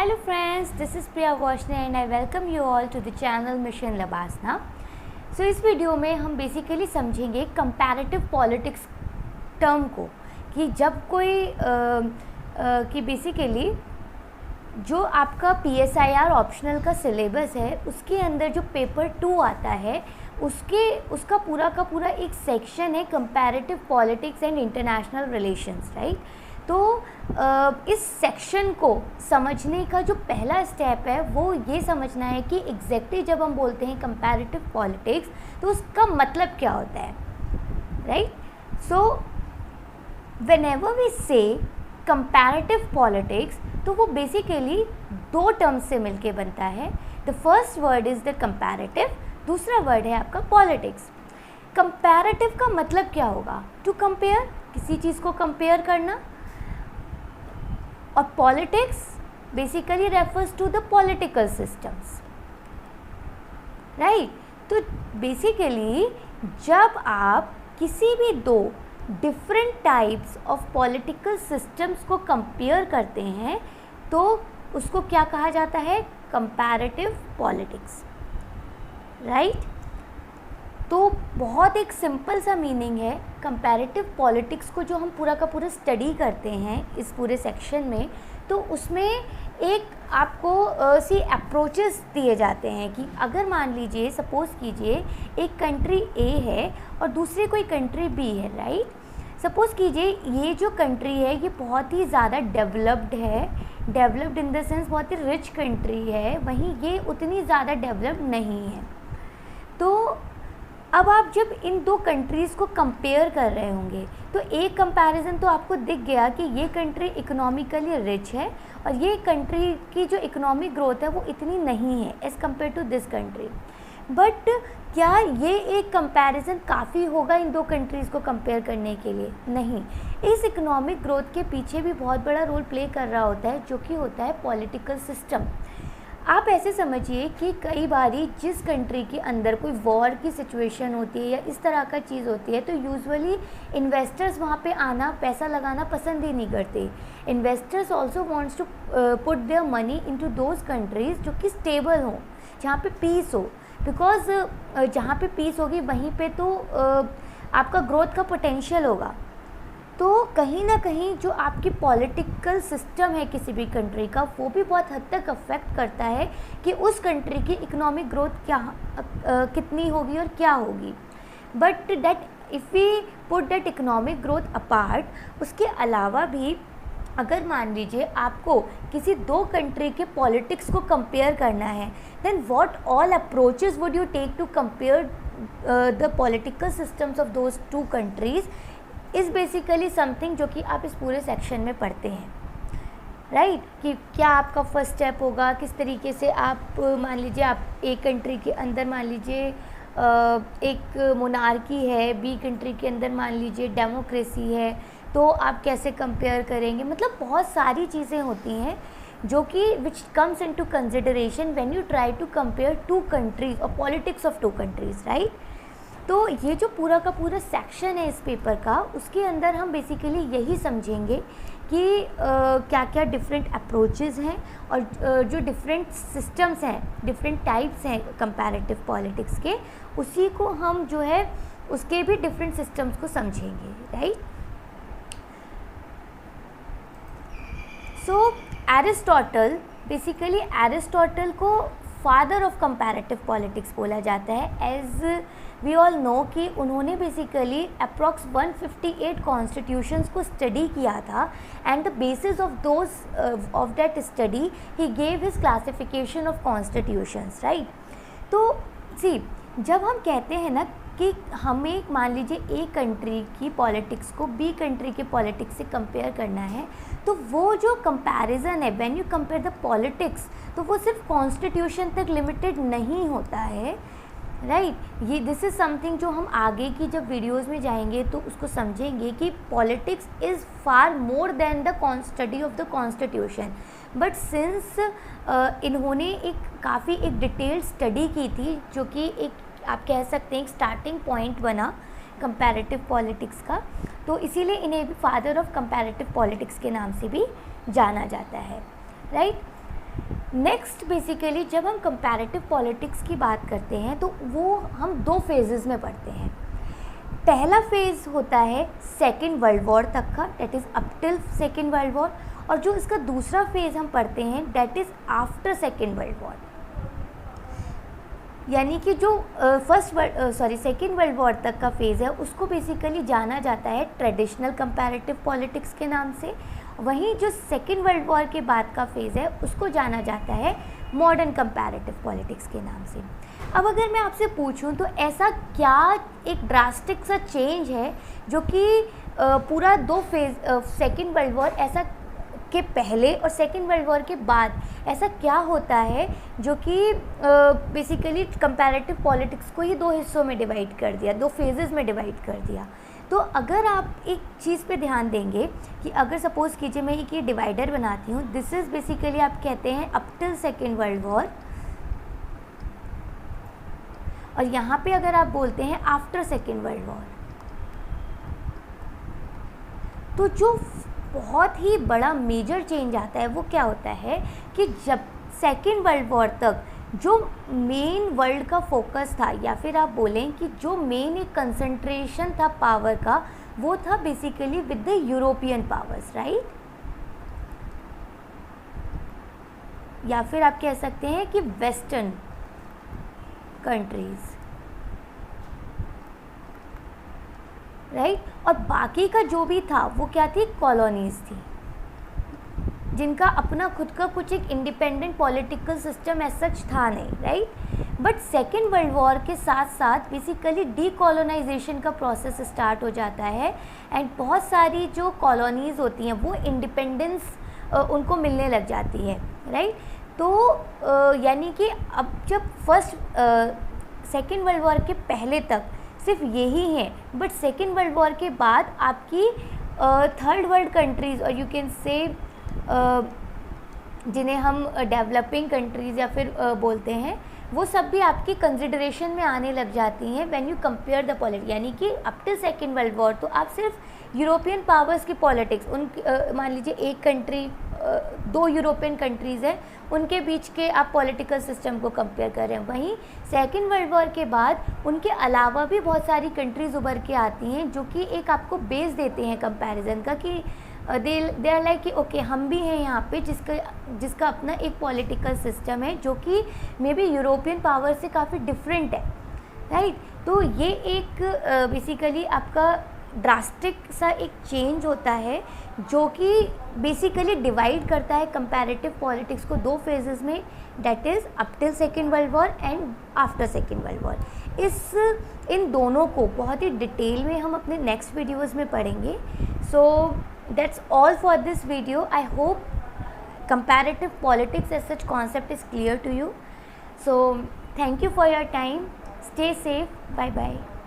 Hello friends, this is Priya Vaishnav and I welcome you all to the channel Mission Labasna. So इस video में हम basically समझेंगे comparative politics term को कि जब कोई कि बेसिकली जो आपका PSIR ऑप्शनल का सिलेबस है उसके अंदर जो पेपर 2 आता है उसका पूरा का पूरा एक सेक्शन है comparative politics and international relations, right. तो इस सेक्शन को समझने का जो पहला स्टेप है वो ये समझना है कि एग्जैक्टली जब हम बोलते हैं कंपैरेटिव पॉलिटिक्स तो उसका मतलब क्या होता है, राइट। सो व्हेनेवर वी से कंपैरेटिव पॉलिटिक्स तो वो बेसिकली दो टर्म्स से मिलके बनता है। The first word is the comparative, दूसरा वर्ड है आपका पॉलिटिक्स। कंपैरेटिव का मतलब क्या होगा? टू कंपेयर, किसी चीज़ को कंपेयर करना, और politics basically refers to the political systems, right. तो बेसिकली जब आप किसी भी दो different types of political systems को कंपेयर करते हैं तो उसको क्या कहा जाता है? Comparative politics, right. तो बहुत एक सिंपल सा मीनिंग है कंपैरेटिव पॉलिटिक्स को जो हम पूरा का पूरा स्टडी करते हैं इस पूरे सेक्शन में, तो उसमें एक आपको सी अप्रोचेस दिए जाते हैं कि अगर मान लीजिए सपोज़ कीजिए एक कंट्री ए है और दूसरी कोई कंट्री बी है, राइट। सपोज़ कीजिए ये जो कंट्री है ये बहुत ही ज़्यादा डेवलप्ड है, डेवलप्ड इन द सेंस बहुत ही रिच कंट्री है, वहीं ये उतनी ज़्यादा डेवलप्ड नहीं है। तो अब आप जब इन दो कंट्रीज़ को कंपेयर कर रहे होंगे तो एक कंपैरिजन तो आपको दिख गया कि ये कंट्री इकोनॉमिकली रिच है और ये कंट्री की जो इकोनॉमिक ग्रोथ है वो इतनी नहीं है as compare to this country. But क्या ये एक कंपैरिजन काफ़ी होगा इन दो कंट्रीज़ को कंपेयर करने के लिए? नहीं। इस इकोनॉमिक ग्रोथ के पीछे भी बहुत बड़ा रोल प्ले कर रहा होता है जो कि होता है पॉलिटिकल सिस्टम। आप ऐसे समझिए कि कई बारी जिस कंट्री के अंदर कोई वॉर की सिचुएशन होती है या इस तरह का चीज़ होती है तो यूजुअली इन्वेस्टर्स वहाँ पे आना, पैसा लगाना पसंद ही नहीं करते। Investors also wants to put their money into those countries जो कि स्टेबल हों, जहाँ पे पीस हो, बिकॉज जहाँ पे पीस होगी वहीं पे तो आपका ग्रोथ का पोटेंशियल होगा। तो कहीं ना कहीं जो आपकी पॉलिटिकल सिस्टम है किसी भी कंट्री का वो भी बहुत हद तक अफेक्ट करता है कि उस कंट्री की इकोनॉमिक ग्रोथ क्या कितनी होगी और क्या होगी। But that if we put that economic growth apart, उसके अलावा भी अगर मान लीजिए आपको किसी दो कंट्री के पॉलिटिक्स को कंपेयर करना है then what all approaches would you take to compare the political systems of those two countries is basically something जो कि आप इस पूरे सेक्शन में पढ़ते हैं, राइट। कि क्या आपका फर्स्ट स्टेप होगा, किस तरीके से आप मान लीजिए आप एक कंट्री के अंदर मान लीजिए एक मोनार्की है, बी कंट्री के अंदर मान लीजिए डेमोक्रेसी है, तो आप कैसे कंपेयर करेंगे। मतलब बहुत सारी चीज़ें होती हैं जो कि which comes into consideration when you try to compare two countries और politics of two countries, right. तो ये जो पूरा का पूरा सेक्शन है इस पेपर का, उसके अंदर हम बेसिकली यही समझेंगे कि क्या क्या डिफरेंट अप्रोचेस हैं और जो डिफरेंट सिस्टम्स हैं, डिफरेंट टाइप्स हैं कंपैरेटिव पॉलिटिक्स के, उसी को हम जो है उसके भी डिफरेंट सिस्टम्स को समझेंगे, राइट। सो एरिस्टोटल, बेसिकली एरिस्टोटल को फादर ऑफ कंपैरेटिव पॉलिटिक्स बोला जाता है। एज वी ऑल नो कि उन्होंने बेसिकली अप्रॉक्स 158 कॉन्स्टिट्यूशंस को स्टडी किया था and the basis of those of that study he gave his classification of constitutions, right. तो सी जब हम कहते हैं ना कि हमें मान लीजिए एक कंट्री की पॉलिटिक्स को बी कंट्री के पॉलिटिक्स से कंपेयर करना है तो वो जो कंपैरिजन है when you compare the politics तो वो सिर्फ कॉन्स्टिट्यूशन तक लिमिटेड नहीं होता है, राइट। ये दिस इज़ समथिंग जो हम आगे की जब वीडियोस में जाएंगे तो उसको समझेंगे कि politics is far more than the study of the constitution. But since इन्होंने एक काफ़ी एक डिटेल्ड स्टडी की थी जो कि एक आप कह सकते हैं एक स्टार्टिंग पॉइंट बना कंपैरेटिव पॉलिटिक्स का, तो इसीलिए इन्हें भी फादर ऑफ कंपैरेटिव पॉलिटिक्स के नाम से भी जाना जाता है, राइट। नेक्स्ट बेसिकली जब हम कंपैरेटिव पॉलिटिक्स की बात करते हैं तो वो हम 2 फेजेस में पढ़ते हैं। पहला फेज़ होता है सेकेंड वर्ल्ड वॉर तक का, date is up till second world war, और जो इसका दूसरा फेज़ हम पढ़ते हैं that is after second world war. यानी कि जो सेकेंड वर्ल्ड वॉर तक का फेज़ है उसको बेसिकली जाना जाता है ट्रेडिशनल कंपैरेटिव पॉलिटिक्स के नाम से। वहीं जो सेकेंड वर्ल्ड वॉर के बाद का फेज़ है उसको जाना जाता है मॉडर्न कंपैरेटिव पॉलिटिक्स के नाम से। अब अगर मैं आपसे पूछूं तो ऐसा क्या एक ड्रास्टिक सा चेंज है जो कि पूरा 2 फेज़ सेकेंड वर्ल्ड वॉर ऐसा के पहले और सेकेंड वर्ल्ड वॉर के बाद ऐसा क्या होता है जो कि बेसिकली कंपैरेटिव पॉलिटिक्स को ही 2 हिस्सों में डिवाइड कर दिया, 2 फेजेस में डिवाइड कर दिया। तो अगर आप एक चीज़ पे ध्यान देंगे कि अगर सपोज़ कीजिए मैं एक ये डिवाइडर बनाती हूँ, दिस इज़ बेसिकली आप कहते हैं up till second world war, और यहाँ पे अगर आप बोलते हैं आफ्टर सेकेंड वर्ल्ड वॉर, तो जो बहुत ही बड़ा मेजर चेंज आता है वो क्या होता है कि जब सेकेंड वर्ल्ड वॉर तक जो मेन वर्ल्ड का फोकस था, या फिर आप बोलें कि जो मेन एक कंसंट्रेशन था पावर का, वो था basically with the European powers, right. या फिर आप कह सकते हैं कि वेस्टर्न कंट्रीज, राइट। और बाकी का जो भी था वो क्या थी, कॉलोनीज़ थी, जिनका अपना खुद का कुछ एक independent political system as such था नहीं, right. But second world war के साथ साथ बेसिकली डीकोलोनाइजेशन का प्रोसेस स्टार्ट हो जाता है, एंड बहुत सारी जो कॉलोनीज़ होती हैं वो इंडिपेंडेंस उनको मिलने लग जाती है, राइट। तो यानी कि अब जब सेकेंड वर्ल्ड वॉर के पहले तक सिर्फ यही है, बट सेकेंड वर्ल्ड वॉर के बाद आपकी थर्ड वर्ल्ड कंट्रीज़, और यू कैन से जिन्हें हम डेवलपिंग कंट्रीज़ या फिर बोलते हैं, वो सब भी आपकी कंसिडरेशन में आने लग जाती हैं when you compare the politics. यानी कि up till second world war तो आप सिर्फ यूरोपियन पावर्स की पॉलिटिक्स, उन मान लीजिए एक कंट्री 2 यूरोपियन कंट्रीज़ हैं, उनके बीच के आप पॉलिटिकल सिस्टम को कंपेयर कर रहे हैं। वहीं सेकेंड वर्ल्ड वॉर के बाद उनके अलावा भी बहुत सारी कंट्रीज़ उभर के आती हैं जो कि एक आपको बेस देते हैं कंपैरिजन का, कि दे आर लाइक कि ओके हम भी हैं यहाँ पे जिसका अपना एक पॉलिटिकल सिस्टम है जो कि मे बी यूरोपियन पावर से काफ़ी डिफरेंट है, राइट। तो ये एक बेसिकली आपका ड्रास्टिक सा एक चेंज होता है जो कि बेसिकली डिवाइड करता है कंपैरेटिव पॉलिटिक्स को 2 फेजेस में, that is up till second world war and after second world war. इन दोनों को बहुत ही डिटेल में हम अपने नेक्स्ट वीडियोज़ में पढ़ेंगे। सो that's all for this video. I hope comparative politics as such concept is clear to you. So thank you for your time. Stay safe. Bye bye.